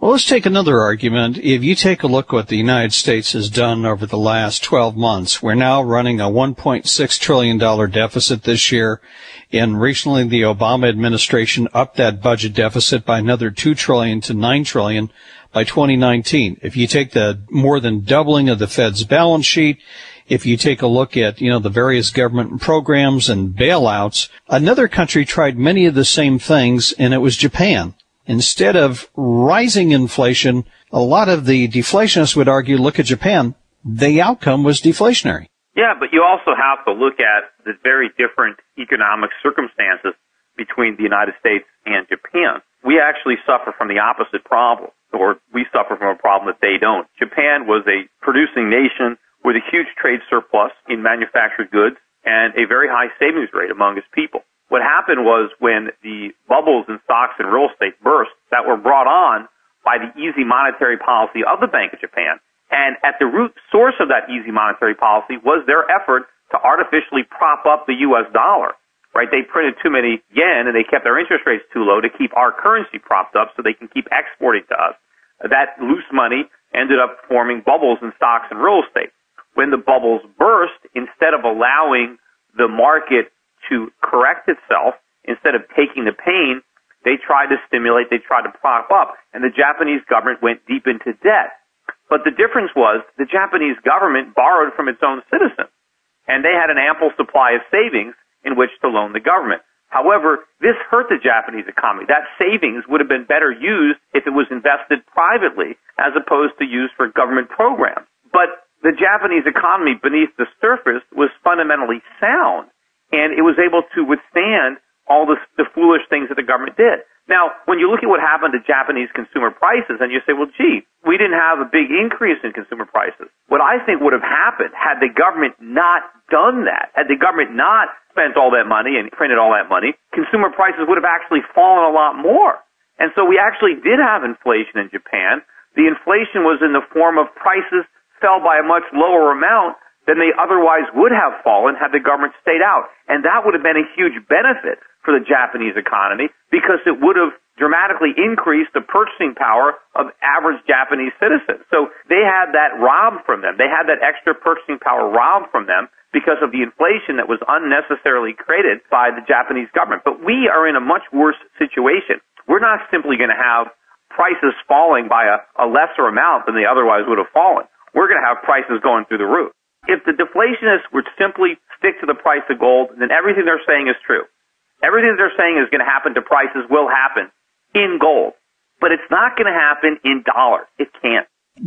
Well, let's take another argument. If you take a look what the United States has done over the last 12 months, we're now running a $1.6 trillion deficit this year. And recently the Obama administration upped that budget deficit by another $2 trillion to $9 trillion by 2019. If you take the more than doubling of the Fed's balance sheet, if you take a look at, the various government programs and bailouts, another country tried many of the same things, and it was Japan. Instead of rising inflation, a lot of the deflationists would argue, look at Japan, the outcome was deflationary. Yeah, but you also have to look at the very different economic circumstances between the United States and Japan. We actually suffer from the opposite problem, or we suffer from a problem that they don't. Japan was a producing nation with a huge trade surplus in manufactured goods and a very high savings rate among its people. What happened was when the bubbles in stocks and real estate burst that were brought on by the easy monetary policy of the Bank of Japan, and at the root source of that easy monetary policy was their effort to artificially prop up the U.S. dollar, right? They printed too many yen and they kept their interest rates too low to keep our currency propped up so they can keep exporting to us. That loose money ended up forming bubbles in stocks and real estate. When the bubbles burst, instead of allowing the market to correct itself, instead of taking the pain, they tried to stimulate, they tried to prop up, and the Japanese government went deep into debt. But the difference was the Japanese government borrowed from its own citizens, and they had an ample supply of savings in which to loan the government. However, this hurt the Japanese economy. That savings would have been better used if it was invested privately as opposed to used for government programs. But the Japanese economy beneath the surface was fundamentally sound, and it was able to withstand all the foolish things that the government did. Now, when you look at what happened to Japanese consumer prices, and you say, well, gee, we didn't have a big increase in consumer prices. What I think would have happened had the government not done that, had the government not spent all that money and printed all that money, consumer prices would have actually fallen a lot more. And so we actually did have inflation in Japan. The inflation was in the form of prices fell by a much lower amount than they otherwise would have fallen had the government stayed out. And that would have been a huge benefit for the Japanese economy because it would have dramatically increased the purchasing power of average Japanese citizens. So they had that robbed from them. They had that extra purchasing power robbed from them because of the inflation that was unnecessarily created by the Japanese government. But we are in a much worse situation. We're not simply going to have prices falling by a lesser amount than they otherwise would have fallen. We're going to have prices going through the roof. If the deflationists would simply stick to the price of gold, then everything they're saying is true. Everything they're saying is going to happen to prices will happen in gold. But it's not going to happen in dollars. It can't.